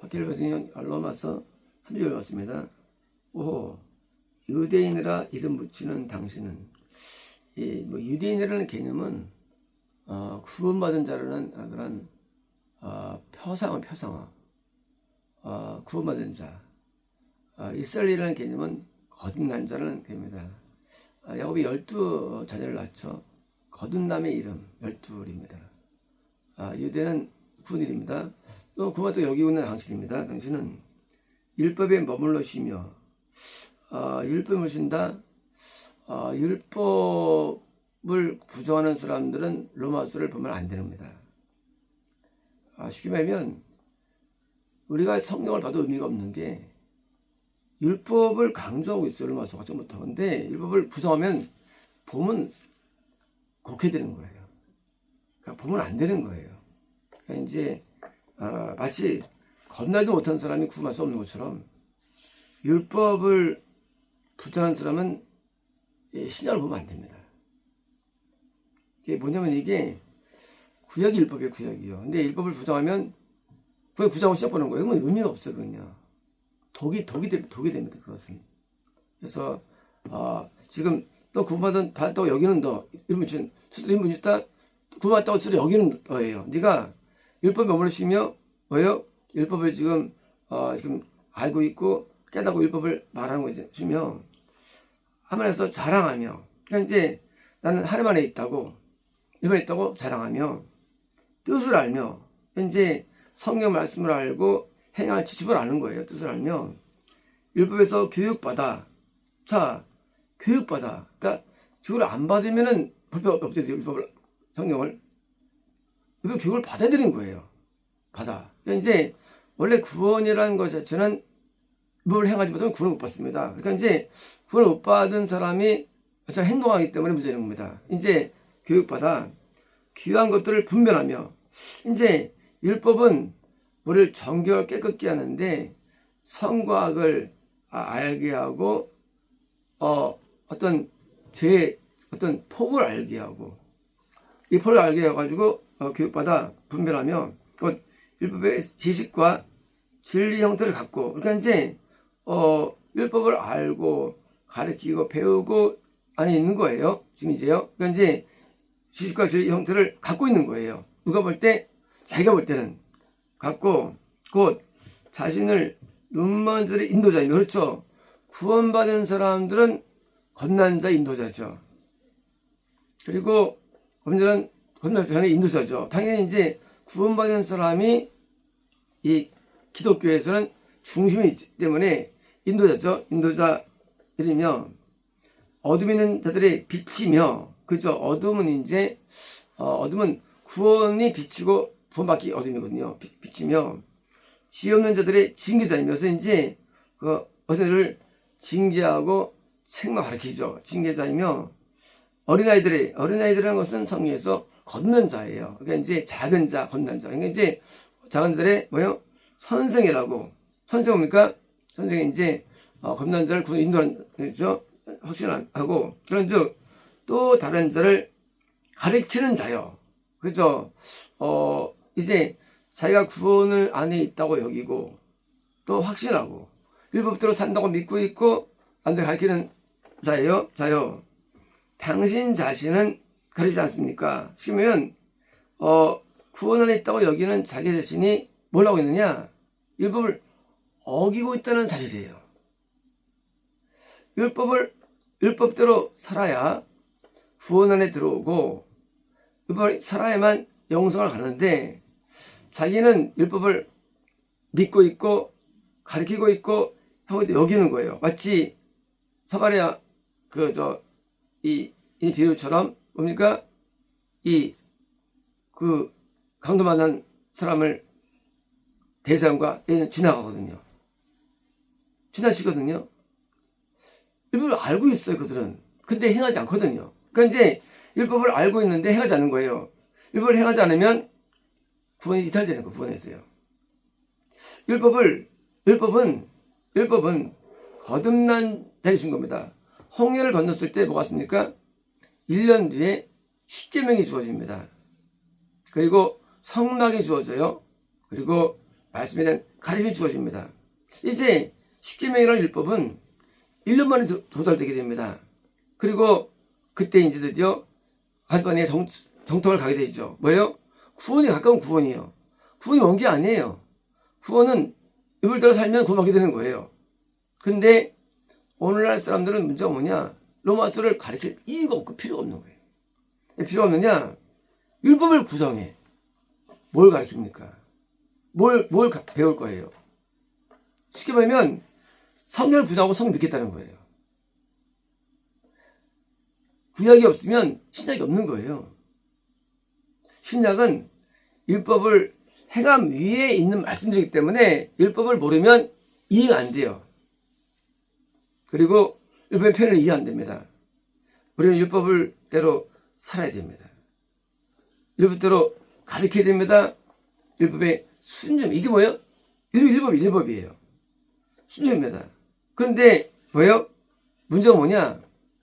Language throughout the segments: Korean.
학기를 배우신 로마서 3절 맞습니다. 오, 유대인이라 이름 붙이는 당신은, 유대인이라는 개념은 구원받은 자라는 그런 표상어, 구원받은 자. 이스라엘이라는 개념은 거듭난 자라는 개념입니다. 야곱이 12자녀를 낳죠. 거듭남의 이름 12입니다. 유대는 9일입니다. 또 그와 또 여기 있는 당신입니다. 당신은 율법에 머물러 쉬며, 율법을 쉰다. 율법을 부정하는 사람들은 로마서를 보면 안 됩니다. 쉽게 말하면 우리가 성경을 봐도 의미가 없는 게 율법을 강조하고 있어요. 로마서가 처음부터. 근데 율법을 부정하면 보면 곡해되는 거예요. 그러니까 보면 안 되는 거예요. 그러니까 이제 마치 겁나지도 못한 사람이 구원할 수 없는 것처럼 율법을 부정하는 사람은 신약을 보면 안 됩니다. 이게 뭐냐면 이게 구약이 율법이에요. 구약이요. 근데 율법을 부정하면 그냥 부정하고 시작 보는 거예요. 그러면 의미가 없어요. 그건요. 독이 됩니다. 그것은. 그래서 지금 또 구원받았다고 여기는 너 이름을 준 스스로 이름을 주다 구원받았다고 스스로 여기는 너예요. 네가 율법에 머물시며 뭐예요? 율법을 지금 알고 있고 깨닫고 율법을 말하는 거죠. 주며 하면서 자랑하며, 그러니까 이제 나는 하나님 안에 있다고, 율법에 있다고 자랑하며, 뜻을 알며, 이제 성경 말씀을 알고 행할 지침을 아는 거예요. 뜻을 알며 율법에서 교육받아. 자, 교육받아. 그러니까 교육을 안 받으면은 불법 없대요. 율법을, 성경을. 율법 교육을 받아야 되는 거예요. 받아. 그러니까 이제 원래 구원이라는 것 자체는 율법을 행하지 못하면 구원을 못 받습니다. 그러니까 이제 구원을 못 받은 사람이 잘 행동하기 때문에 문제는 겁니다. 이제 교육받아 귀한 것들을 분별하며, 이제 율법은 우리를 정결 깨끗게 하는데 선과 악을 알게 하고 어떤 죄의 어떤 폭을 알게 하고, 이 폭을 알게 해가지고 교육받아 분별하며 곧 율법의 지식과 진리 형태를 갖고, 그러니까 이제 율법을 알고 가르치고 배우고 안에 있는 거예요. 지금 이제요. 그러니까 이제 지식과 진리 형태를 갖고 있는 거예요. 누가 볼 때, 자기가 볼 때는 갖고, 곧 자신을 눈먼 자의 인도자입니다. 그렇죠. 구원받은 사람들은 겁난 자의 인도자죠. 그리고 건너편의 인도자죠. 당연히 이제 구원받은 사람이 이 기독교에서는 중심이 있기 때문에 인도자죠. 인도자들이며, 어둠에 있는 자들의 빛이며, 그죠. 어둠은 이제 어둠은 구원이 빛이고 구원받기 어둠이거든요. 빛이며, 지혜 없는 자들의 징계자이면서 이제 어른을 징계하고 책망 가르치죠. 징계자이며, 어린아이들이라는 것은 성경에서 거듭난 자예요. 그러니까 이제 작은 자, 거듭난 자. 그러니까 이제 작은 자들의 뭐요? 선생이라고. 선생 뭡니까? 선생이 이제 거듭난 자를 구원 인도하는 거죠. 확신하고, 그런 즉 또 다른 자를 가르치는 자요. 그죠? 이제 자기가 구원을 안에 있다고 여기고 또 확신하고 율법대로 산다고 믿고 있고 남들 가르치는 자예요. 당신 자신은 가르치지 않습니까? 그러면 구원 안에 있다고 여기는 자기 자신이 뭘 하고 있느냐? 율법을 어기고 있다는 사실이에요. 율법대로 살아야 구원 안에 들어오고 율법을 살아야만 영생을 가는데, 자기는 율법을 믿고 있고 가르치고 있고 하고 여기는 거예요. 마치 사마리아 이 비유처럼 뭡니까? 강도 만난 사람을 대장과 얘는 지나가거든요. 지나치거든요. 율법을 알고 있어요, 그들은. 근데 행하지 않거든요. 그러니까 이제 율법을 알고 있는데 행하지 않는 거예요. 율법을 행하지 않으면 구원이 이탈되는 거, 구원에서요. 율법은 거듭난 자에게 준 겁니다. 홍해를 건넜을 때 뭐가 왔습니까? 1년 뒤에 십계명이 주어집니다. 그리고 성막이 주어져요. 그리고 말씀에 대한 가르침이 주어집니다. 이제 십계명이라는 율법은 1년 만에 도달되게 됩니다. 그리고 그때 이제 드디어 가시반의 정통을 가게 되죠. 뭐예요? 구원에 가까운 구원이에요. 구원이 먼 게 아니에요. 구원은 이불 따라 살면 구원받게 되는 거예요. 근데 오늘날 사람들은 문제가 뭐냐? 로마서를 가르칠 이유가 없고 필요가 없는 거예요. 왜 필요가 없느냐? 율법을 구성해. 뭘 가르칩니까? 뭘 배울 거예요? 쉽게 말하면 성경을 부정하고 성경 믿겠다는 거예요. 구약이 없으면 신약이 없는 거예요. 신약은 율법을 행함 위에 있는 말씀들이기 때문에 율법을 모르면 이해가 안 돼요. 그리고 율법의 표현을 이해 안 됩니다. 우리는 율법을 대로 살아야 됩니다. 율법대로 가르쳐야 됩니다. 율법의 순종, 이게 뭐예요? 율법이에요. 순종입니다. 그런데 뭐예요? 문제가 뭐냐?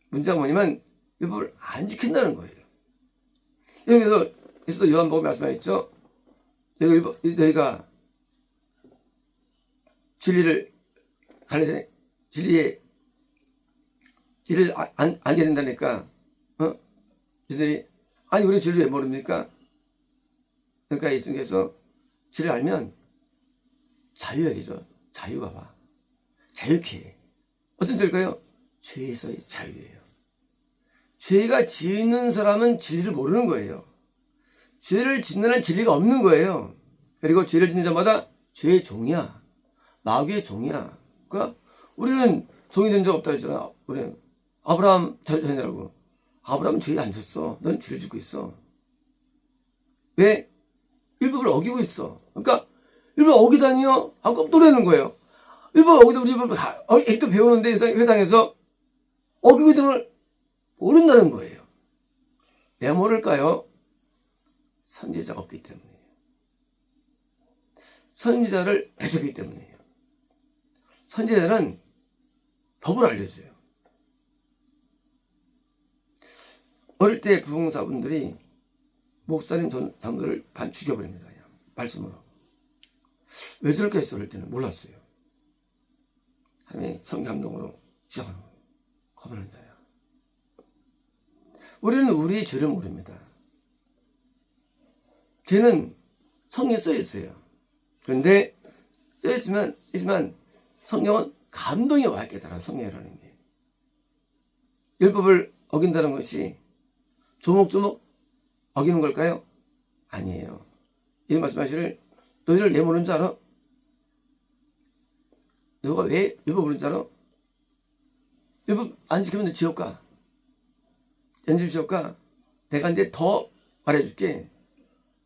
문제가 뭐냐면 율법을 안 지킨다는 거예요. 여기서 요한복음에 말씀하셨죠? 너희가 진리를 가르쳐 진리를 알게 된다니까. 너희들이 아니 우리 진리 왜 모릅니까? 그러니까 예수님께서 진리를 알면 자유하게죠. 자유가 와. 자유케 해. 어떤 자유일까요? 죄에서의 자유예요. 죄가 지는 사람은 진리를 모르는 거예요. 죄를 짓는 한 진리가 없는 거예요. 그리고 죄를 짓는 자마다 죄의 종이야. 마귀의 종이야. 그러니까 우리는 종이 된 적 없다 그랬잖아. 우리는 아브라함 자녀라고. 아브라함은 죄에 안 졌어. 넌 죄를 짓고 있어. 왜? 율법을 어기고 있어. 그러니까 율법 어기다니요? 하고 깜놀라는 거예요. 율법 어기다 우리 율법을 액도 배우는데 회당에서 어기고 있는 걸 모른다는 거예요. 왜 모를까요? 선지자가 없기 때문이에요. 선지자를 배척하기 때문이에요. 선지자는 법을 알려줘요. 어릴 때 부흥사분들이 목사님 장로를 반 죽여버립니다. 그냥 말씀으로. 왜 저렇게 했어? 어릴 때는 몰랐어요. 하나님의 성감동으로 시작하는 거예요. 거부하는 자야. 우리는 우리의 죄를 모릅니다. 죄는 성경에 써 있어요. 그런데 써 있지만 성경은 감동이 와야 깨달아. 성경이라는 게 율법을 어긴다는 것이 조목조목 어기는 걸까요? 아니에요. 이 말씀하시를 너희를 왜 모르는 줄 알아? 너가 왜 율법 모르는 줄 알아? 율법 안 지키면 너 지옥 가. 연집 지옥 가. 내가 이제 더 말해줄게.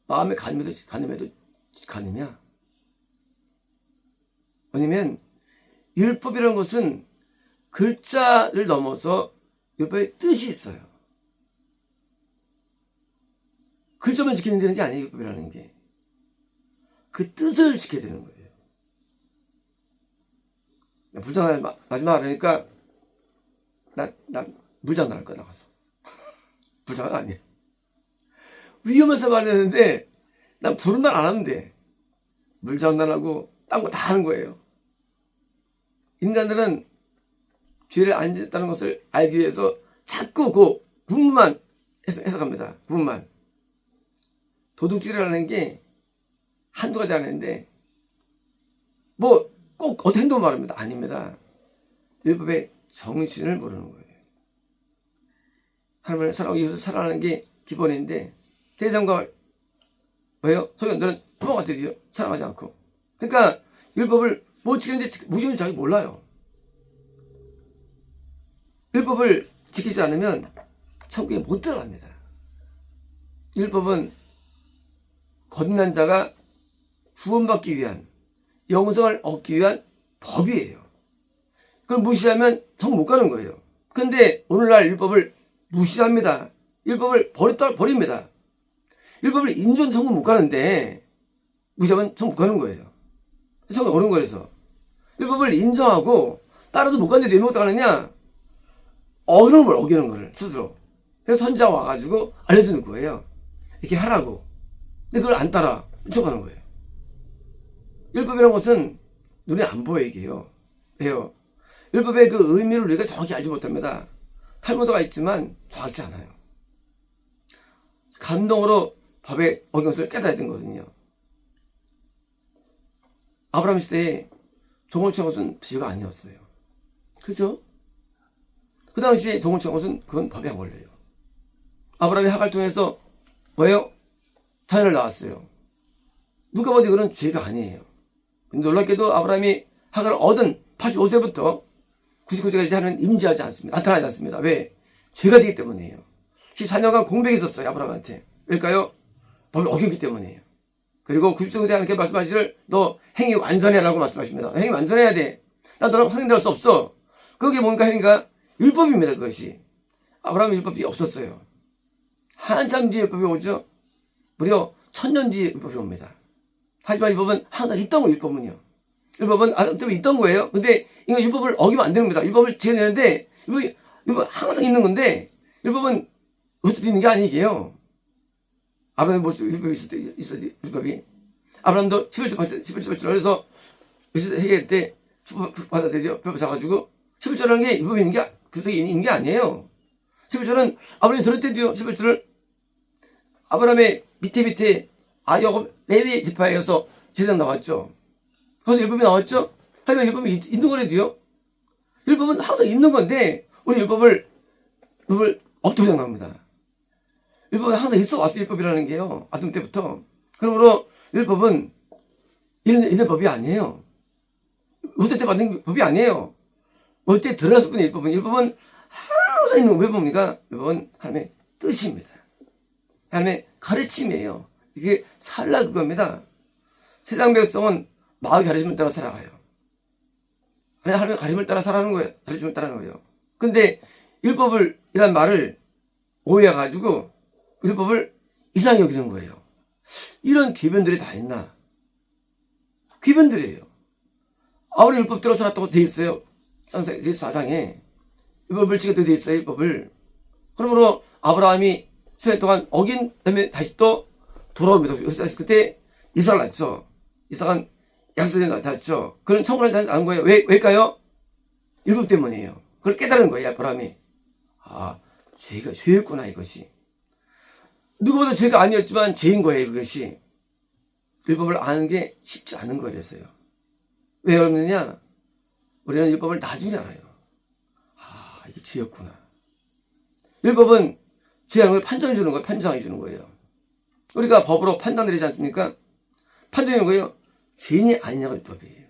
마음에 가늠해도 가늠이야. 왜냐면 율법이라는 것은 글자를 넘어서 율법의 뜻이 있어요. 글자만 지키면 되는 게 아니에요. 율법이라는 게. 그 뜻을 지켜야 되는 거예요. 불장난 마지막 하니까 나 물장 나갈 거야 나가서. 불장난 아니에요. 위험해서 말했는데 난 부른 말 안 하는데 물장난하고 딴 거 다 하는 거예요. 인간들은 죄를 안 짓다는 것을 알기 위해서 자꾸 그 부분만 해석합니다. 부분만. 도둑질이라는 게 한두 가지 아닌데 뭐 꼭 어떤 행동 말합니다. 아닙니다. 율법의 정신을 모르는 거예요. 하나님을 사랑하고 이웃을 사랑하는 게 기본인데 대장과 뭐예요? 소연 너는 부모가 되죠. 사랑하지 않고. 그러니까 율법을 못 지키는데 무엇인지 자기 몰라요. 율법을 지키지 않으면 천국에 못 들어갑니다. 율법은 거듭난 자가 구원받기 위한 영생을 얻기 위한 법이에요. 그걸 무시하면 천국 못 가는 거예요. 그런데 오늘날 율법을 무시합니다. 율법을 버립니다. 율법을 인정해서 천국 못 가는데 무시하면 천국 못 가는 거예요. 천국 오는 거라서 율법을 인정하고 따라도 못 가는데 왜 못 가느냐? 어기는 걸 어기는 거를 스스로. 그래서 선지자 와가지고 알려주는 거예요. 이렇게 하라고. 근데 그걸 안 따라 쫓아가는 거예요. 율법이라는 것은 눈에 안 보이게요. 왜요? 율법의 그 의미를 우리가 정확히 알지 못합니다. 탈무드가 있지만 정확히 않아요. 감동으로 법의 어경수를 깨달아야 되는 거거든요. 아브라함 시대에 종을 취한 것은 비유가 아니었어요. 그죠? 그 당시에 종을 취한 것은 그건 법의 원래예요. 아브라함이 하가를 통해서 뭐예요? 자녀를 낳았어요. 누가 봐도 이거는 죄가 아니에요. 놀랍게도 아브라함이 하가를 얻은 85세부터 99세까지 하는 임재하지 않습니다. 나타나지 않습니다. 왜? 죄가 되기 때문이에요. 14년간 공백이 있었어요. 아브라함한테. 왜일까요? 법을 어겼기 때문이에요. 그리고 90세에 하나님께 말씀하시를 너 행위 완전해 라고 말씀하십니다. 행위 완전해야 돼. 나 너랑 확인될 수 없어. 그게 뭔가 행위가 율법입니다. 그것이. 아브라함의 율법이 없었어요. 한참 뒤에 율법이 오죠. 무려 1000년 뒤에 율법이 옵니다. 하지만 율법은 항상 있던 거예요. 율법은요. 율법은 아담 때문에 있던 거예요. 근데 이거 율법을 어기면 안 되는 겁니다. 율법을 지어내는데 율법은 항상 있는 건데 율법은 어떻게 있는 게 아니게요. 아브라함의 모습 율법이 있었 율법이. 아브라함도 11절 해서 해결할 때 받아들여 뼈 잡아가지고 11절이라는 게 율법이 있는 게 그속에 있는 게 아니에요. 11절은 아브라함이 들을 때도요. 11절을 아브라함의 밑에 야곱 레위 지파에서 제사장 나왔죠. 거기서 율법이 나왔죠. 하지만 율법이 있는 거래도요. 율법은 항상 있는 건데 우리 율법을 없다고 생각합니다. 율법은 항상 있어 왔어요. 율법이라는 게요. 아담 때부터. 그러므로 율법은 있는 법이 아니에요. 모세 때 받는 법이 아니에요. 모세 때 들어갔을 뿐이에요. 율법은 항상 있는 거. 왜 봅니까? 율법은 하나님의 뜻입니다. 하나님의 가르침이에요. 이게 살라 그겁니다. 세상 백성은 마귀 가르침을 따라 살아가요. 하나님의 가르침을 따라 살아가는 거예요. 가르침을 따라가는 거예요. 근데 율법을 이란 말을 오해해가지고 율법을 이상히 여기는 거예요. 이런 귀변들이 다 있나? 귀변들이에요. 아무리 율법대로 살았다고 돼 있어요. 창세기 4장에 율법을 지켜도 돼 있어요. 율법을. 그러므로 아브라함이 수년 동안 어긴 다음에 다시 또 돌아옵니다. 그때 이삭을 낳죠. 이삭은 약속에 낳았죠. 그런 천국을 낳은 거예요. 왜일까요? 율법 때문이에요. 그걸 깨달은 거예요. 아브라함이. 죄였구나 이것이. 누구보다 죄가 아니었지만 죄인 거예요. 그것이. 율법을 아는 게 쉽지 않은 거였어요. 왜 어렵느냐? 우리는 율법을 나중에 알아요. 이게 죄였구나. 율법은 죄하는 걸 판정해 주는 거예요. 판정해 주는 거예요. 우리가 법으로 판단 내리지 않습니까? 판정해 주는 거예요. 죄인이 아니냐가 율법이에요.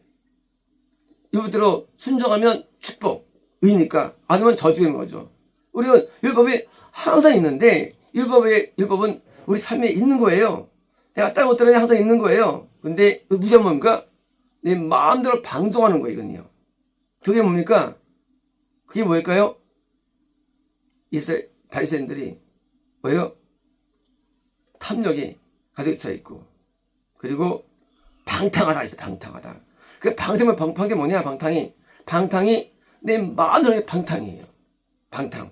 율법대로 순종하면 축복, 의니까 아니면 저주인 거죠. 우리는 율법이 항상 있는데 율법은 우리 삶에 있는 거예요. 내가 따라 못 따르니 항상 있는 거예요. 근데 무시하면 뭡니까? 내 마음대로 방종하는 거예요. 이건요. 그게 뭡니까? 그게 뭘까요? 바리새인들이 뭐예요? 탐욕이 가득 차 있고 그리고 방탕하다 있어. 방탕하다. 그 방탕이 뭐냐? 방탕이 내 마음대로 방탕이에요. 방탕.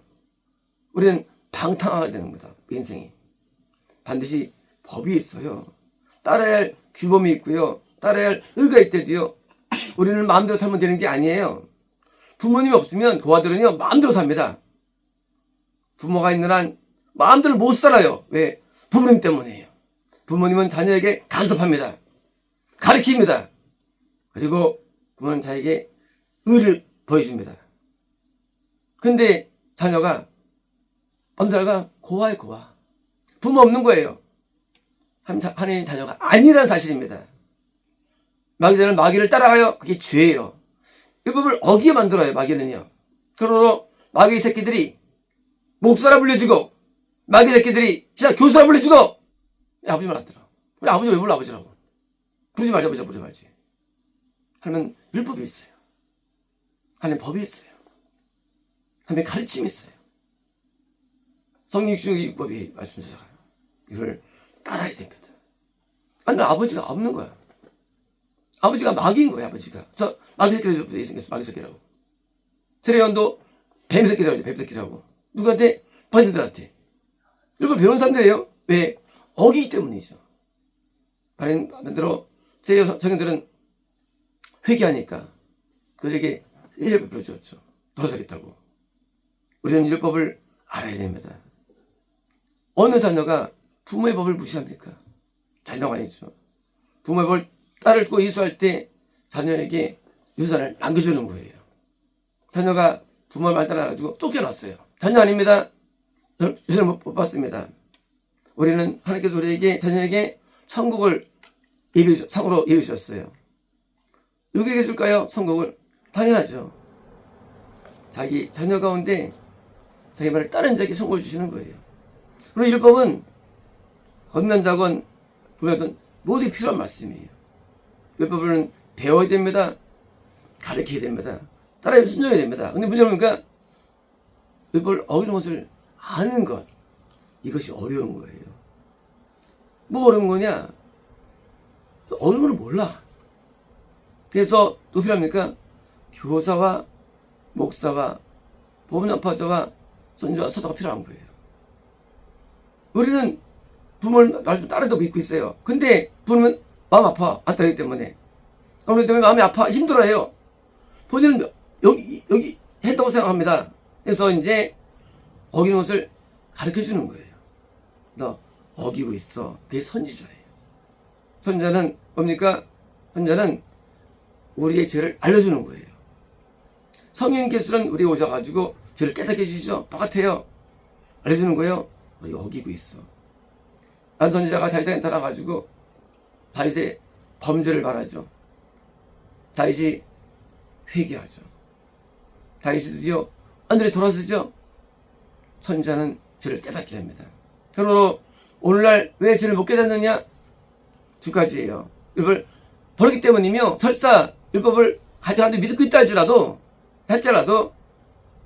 우리는 방탕하게 되는 겁니다. 인생이. 반드시 법이 있어요. 따라야 할 규범이 있고요. 따라야 할 의가 있대도요. 우리는 마음대로 살면 되는 게 아니에요. 부모님이 없으면 그 아들은요 마음대로 삽니다. 부모가 있는 한 마음대로 못 살아요. 왜? 부모님 때문이에요. 부모님은 자녀에게 간섭합니다. 가르칩니다. 그리고 부모는 자에게 의를 보여줍니다. 근데 자녀가 어느 날가 고와요. 부모 없는 거예요. 하나님 자녀가 아니라는 사실입니다. 마귀를 따라가요. 그게 죄예요. 율법을 어기게 만들어요. 마귀는요. 그러므로 마귀 새끼들이 목사라 불려주고 마귀 새끼들이 진짜 교수라 불려주고 아버지 말 안 들어. 우리 아버지 왜 불러 아버지라고. 부르지 말지. 하나님은 율법이 있어요. 하나님 법이 있어요. 하나님 가르침이 있어요. 성경 중에 율법이 말씀하셔요. 이걸 따라야 됩니다. 아니면 아버지가 없는 거야. 아버지가 마귀인 거야. 아버지가. 그래서 마귀 새끼라고 생겼어. 마귀 새끼라고. 세례요한도 뱀 새끼라고 하죠. 뱀 새끼라고. 누구한테? 바리새인들한테. 율법 배운 사람들이에요. 왜? 어기기 때문이죠. 반대로 세례요 성경들은 회개하니까 그들에게 은혜를 베풀어 주었죠. 돌아서겠다고. 우리는 율법을 알아야 됩니다. 어느 자녀가 부모의 법을 무시합니까? 자녀가 아니죠. 부모의 법을 딸을 고 이수할 때 자녀에게 유산을 남겨주는 거예요. 자녀가 부모를 말 따라가지고 쫓겨났어요. 자녀 아닙니다. 유산을 못 받습니다. 우리는 하나님께서 우리에게 자녀에게 천국을 상으로 예비해 주셨어요. 누구에게 줄까요? 천국을? 당연하죠. 자기 자녀 가운데 자기 말을 따른 자에게 천국을 주시는 거예요. 그럼 율법은 걷는 자건 보면 모두 필요한 말씀이에요. 율법은 배워야 됩니다. 가르쳐야 됩니다. 따라야 순종해야 됩니다. 근데 문제는 뭡니까? 율법을 어기는 것을 아는 것, 이것이 어려운 거예요. 뭐 어려운 거냐? 어려운 걸 몰라. 그래서 또 필요합니까? 교사와 목사와 법원연파자와 선지자와 서도가 필요한 거예요. 우리는 부모를 말씀 따르도 믿고 있어요. 근데 부모는 마음 아파. 안 따르기 때문에. 그렇기 때문에 마음이 아파. 힘들어해요. 본인은 여기 했다고 생각합니다. 그래서 이제 어기는 것을 가르쳐 주는 거예요. 너 어기고 있어. 그게 선지자예요. 선지자는 뭡니까? 선지자는 우리의 죄를 알려주는 거예요. 성령님께서는 우리 오셔가지고 죄를 깨닫게 해주시죠. 똑같아요. 알려주는 거예요. 너 어기고 있어. 난 선지자가 다윗에게 따라가지고 다윗의 범죄를 말하죠. 다윗이 회개하죠. 다윗이 드디어 하늘에 돌아서죠. 선지자는 죄를 깨닫게 합니다. 그러므로 오늘날 왜 죄를 못 깨닫느냐? 두 가지예요. 율법을 버리기 때문이며, 설사 율법을 가져가는데 믿고 있다 할지라도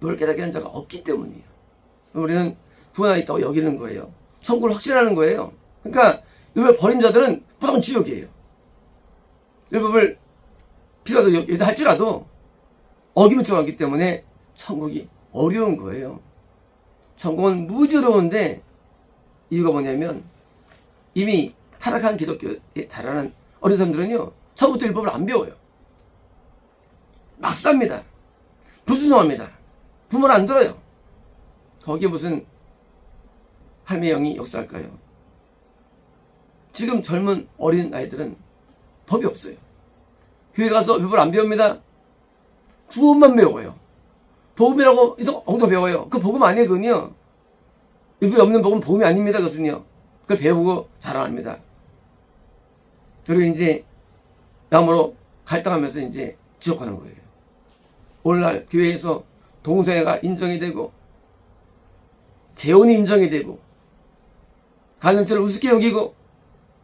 율법을 깨닫게 하는 자가 없기 때문이에요. 우리는 구원하에 있다고 여기는 거예요. 천국을 확신하는 거예요. 그러니까 율법을 버린 자들은 무조건 지옥이에요. 율법을 필요하도 여기다 할지라도 어기면 들어가기 때문에 천국이 어려운 거예요. 천국은 무지러운데 이유가 뭐냐면 이미 타락한 기독교에 달하는 어린 사람들은요, 처음부터 율법을 안 배워요. 막 삽니다. 불순종합니다. 부모를 안 들어요. 거기에 무슨 할매 영이 역사할까요? 지금 젊은 어린 아이들은 법이 없어요. 교회 가서 율법을 안 배웁니다. 구원만 배워요. 복음이라고 해서 엉뚱 배워요. 그 복음 아니에요, 그건요. 율법이 없는 복음은 복음이 아닙니다, 그것은요. 그걸 배우고 자랑합니다. 그리고 이제 남으로 갈등하면서 이제 지옥하는 거예요. 오늘날 교회에서 동성애가 인정이 되고 재혼이 인정이 되고 간음죄를 우습게 여기고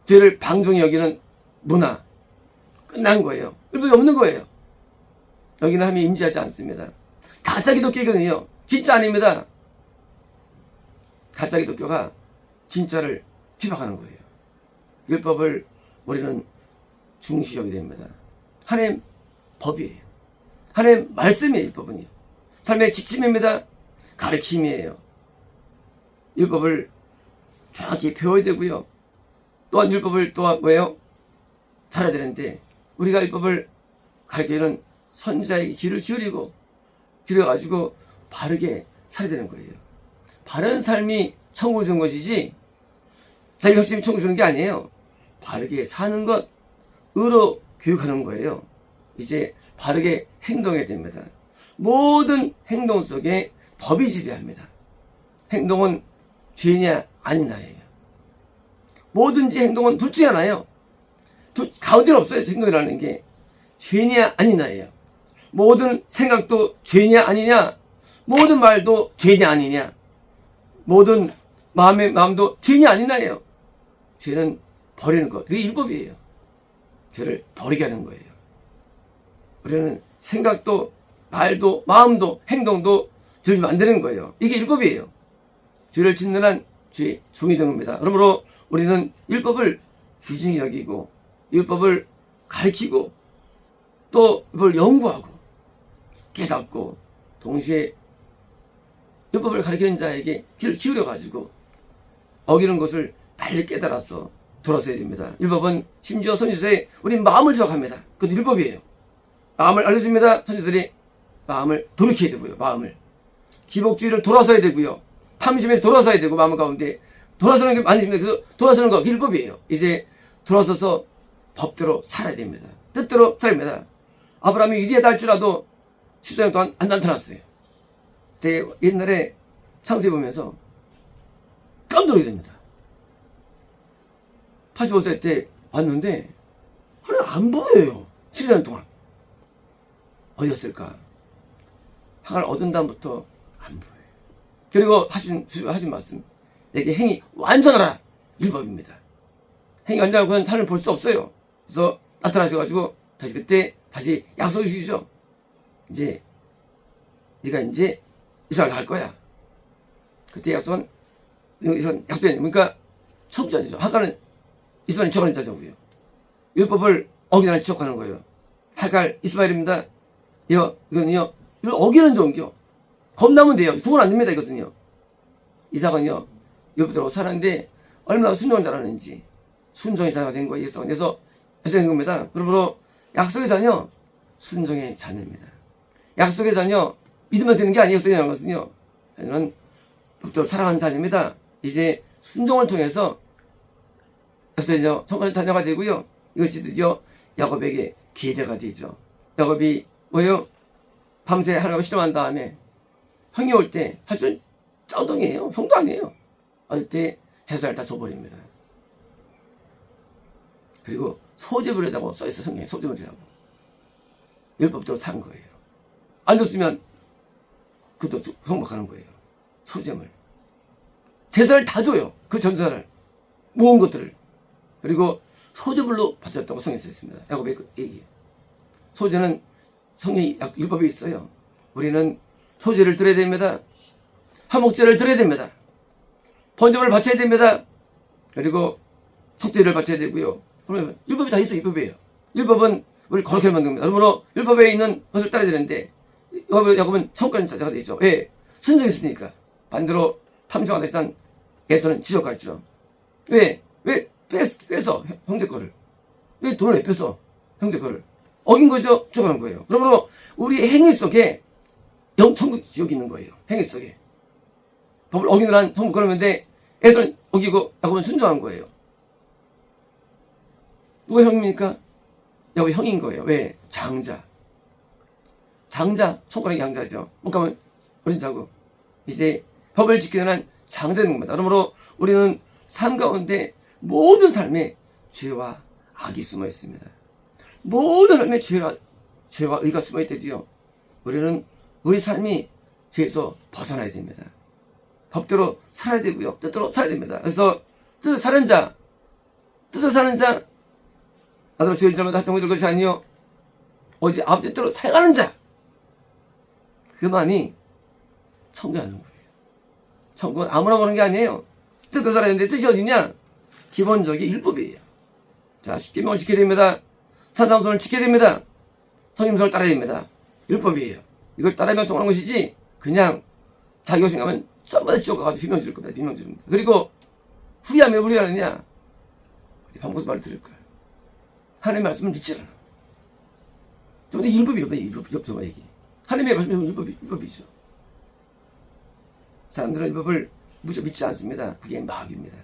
죄를 방종히 여기는 문화 끝난 거예요. 율법이 없는 거예요. 여기는 하나님이 임재하지 않습니다. 가짜 기독교거든요. 진짜 아닙니다. 가짜 기독교가 진짜를 피박하는 거예요. 율법을 우리는 중시 여기게 됩니다. 하나님 법이에요. 하나님 말씀이에요. 율법은요. 삶의 지침입니다. 가르침이에요. 율법을 정확히 배워야 되고요. 또한 율법을 또한 뭐예요? 살아야 되는데 우리가 율법을 가르치는 선지자에게 귀를 기울여가지고 바르게 살아야 되는 거예요. 바른 삶이 천국을 주는 것이지 자기 혁신이 천국을 주는 게 아니에요. 바르게 사는 것, 의로 교육하는 거예요. 이제 바르게 행동해야 됩니다. 모든 행동 속에 법이 지배합니다. 행동은 죄냐 아니냐예요. 뭐든지 행동은 둘 중에 하나예요. 가운데는 없어요. 행동이라는 게 죄냐 아니냐예요. 모든 생각도 죄냐 아니냐, 모든 말도 죄냐 아니냐, 모든 마음도 죄냐 아니냐예요. 죄는 버리는 것, 그게 율법이에요. 죄를 버리게 하는 거예요. 우리는 생각도 말도 마음도 행동도 죄를 만드는 거예요. 이게 율법이에요. 죄를 짓는 한 죄 종이 되는 겁니다. 그러므로 우리는 율법을 귀중히 여기고 율법을 가르치고 또 율법을 연구하고 깨닫고 동시에 율법을 가르치는 자에게 귀를 기울여가지고 어기는 것을 빨리 깨달아서 돌아서야 됩니다. 율법은 심지어 선지서에 우리 마음을 지적합니다. 그것도 율법이에요. 마음을 알려줍니다. 선지들이 마음을 돌이켜야 되고요. 마음을 기복주의를 돌아서야 되고요. 탐심에서 돌아서야 되고 마음 가운데 돌아서는 게 많습니다. 그래서 돌아서는 거 율법이에요. 이제 돌아서서 법대로 살아야 됩니다. 뜻대로 살아야 됩니다. 아브라함이 위대하다 할지라도 14년 동안 안 나타났어요. 되게 옛날에 창세기 보면서 깜짝 놀게 됩니다. 85세 때 왔는데 하나 안 보여요. 7년 동안. 어디였을까? 하갈 얻은 다음부터 안 보여요. 그리고 하신 말씀. 내게 행위 완전하라. 율법입니다. 행위 완전하고 그냥 하나님을 볼 수 없어요. 그래서 나타나셔가지고 다시 그때 다시 약속해 주시죠. 이제 네가 이제 이스라엘 갈 거야. 그때 약속은 약속이 그러니까 청주자죠. 하갈은 이스마엘 지적하는 자죠. 율법을 어기는 지적하는 거예요. 하갈 이스마엘입니다. 이거는요. 이걸 어기는 종교. 겁나면 돼요. 죽으면 안 됩니다. 이것은요. 이삭은요. 율법대로 살았는데 얼마나 순종을 잘하는지 순종의 자가 된 거예요. 그래서 된 겁니다. 그러므로 약속의 자녀 순종의 자녀입니다. 약속의 자녀 믿으면 되는 게 아니에요. 약속이라는 것은요. 자녀는 법대로 살아가는 자녀입니다. 이제 순종을 통해서 약속의 자녀 성공의 자녀가 되고요. 이것이 드디어 야곱에게 기대가 되죠. 야곱이 뭐예요? 밤새 하나님을 실험한 다음에 형이 올 때 사실 쩌덩이에요. 형도 아니에요. 어릴 때 재산을 다 줘버립니다. 그리고 소재물을 하자고 써있어. 성경에 소재물이라고. 율법대로 산 거예요. 안 줬으면 그것도 성박하는 거예요. 소재물. 재산을 다 줘요. 그 전사를 모은 것들을. 그리고 소재물로 바쳤다고 성경에 써있습니다. 야곱의 그 얘기. 소재는 성경이 율법에 있어요. 우리는 소재를 드려야 됩니다. 화목제를 드려야 됩니다. 번제물을 바쳐야 됩니다. 그리고 속죄를 바쳐야 되고요. 그러면 율법이 다 있어요. 율법이에요. 율법은 우리 거룩하게 만든 겁니다. 그러므로 율법에 있는 것을 따라야 되는데 야곱은 성과인 자가 되죠. 왜? 순종했으니까. 반대로 탐정한 대상 에서는 지적했죠. 왜 뺏어 형제 거를? 왜 돈을 왜 뺏어 형제 거를? 어긴 거죠. 죽어간 거예요. 그러므로 우리 행위 속에 천국 지옥이 있는 거예요. 행위 속에 법을 어기느란 천국 그러는데 애들은 어기고 야곱은 순종한 거예요. 누가 형입니까? 야곱이 형인 거예요. 왜? 장자, 손가락이 장자죠. 못 가면 어린 자고 이제 법을 지키는 한 장자는 겁니다. 그러므로 우리는 삶 가운데 모든 삶에 죄와 악이 숨어 있습니다. 모든 삶에 죄와 의가 숨어 있대지요. 우리는 우리 삶이 죄에서 벗어나야 됩니다. 법대로 살아야 되고요. 뜻대로 살아야 됩니다. 그래서 뜻을 사는 자, 나도 주의 일자마다 정을 들 것이 아니요 오직 아버지 뜻대로 살아가는 자, 그만이 천국에 가는 거예요. 천국은 아무나 보는 게 아니에요. 뜻대로 살아야 되는데 뜻이 어디냐? 기본적인 율법이에요. 자, 십계명을 지켜야 됩니다. 산상수훈을 지켜야 됩니다. 성임성을 따라야 됩니다. 율법이에요. 이걸 따르면 정하는 것이지 그냥 자기가 생각하면 썸마다 지옥 가가지고 비명 지를 겁니다. 비명 지릅니다. 그리고 후회하면 후회하느냐? 방법에서 말을 들을 거야. 하나님의 말씀은 믿지 않아. 근데 율법이요. 율법 얘기. 하나님의 말씀은 율법이죠. 사람들은 율법을 무척 믿지 않습니다. 그게 마귀입니다.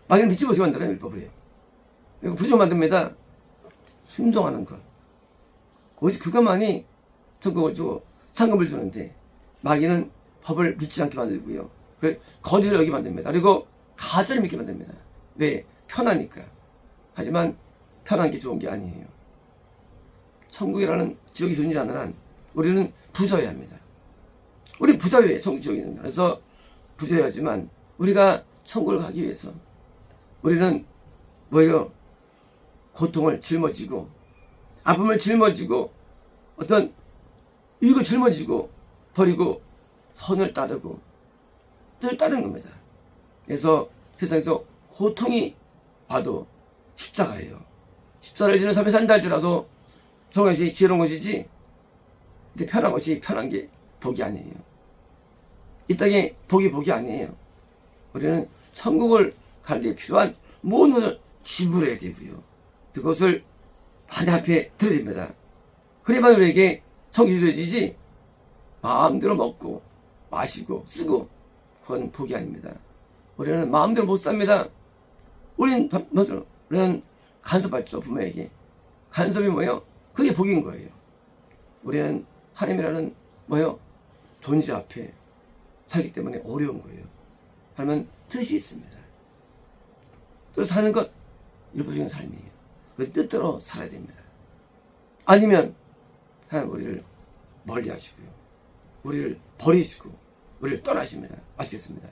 마귀는 믿지 못하게 만들어요. 율법을 해요. 그리고 부정 만듭니다. 순종하는 것. 오직 그것만이 천국을 주고 상급을 주는데 마귀는 법을 믿지 않게 만들고요. 거짓을 여기 만듭니다. 그리고 가짜를 믿게 만듭니다. 왜? 편하니까. 하지만 편한 게 좋은 게 아니에요. 천국이라는 지옥이 존재하는 한 우리는 부자여야 합니다. 우리 부자여야 천국 지옥이 있는 거예요. 그래서 부자여야지만 우리가 천국을 가기 위해서 우리는 뭐예요? 고통을 짊어지고 아픔을 짊어지고 어떤 유익을 짊어지고 버리고 선을 따르고 뜻을 따르는 겁니다. 그래서 세상에서 고통이 와도 십자가예요. 십자가를 지는 삶에 산다 할지라도 좋은 것이 지혜로운 것이지 근데 편한 것이 편한 게 복이 아니에요. 이 땅에 복이 아니에요. 우리는 천국을 갈 때 필요한 모든 것을 지불해야 되고요. 그것을 하나님 앞에 드려야 됩니다. 그래야만 우리에게 성이 주어지지 마음대로 먹고 마시고 쓰고 그건 복이 아닙니다. 우리는 마음대로 못 삽니다. 우리는 간섭받죠. 부모에게. 간섭이 뭐예요? 그게 복인 거예요. 우리는 하나님이라는 뭐예요? 존재 앞에 살기 때문에 어려운 거예요. 하나님은 뜻이 있습니다. 또 사는 것 율법적인 삶이에요. 그 뜻대로 살아야 됩니다. 아니면 하나님 우리를 멀리 하시고요. 우리를 버리시고 우리를 떠나십니다. 마치겠습니다.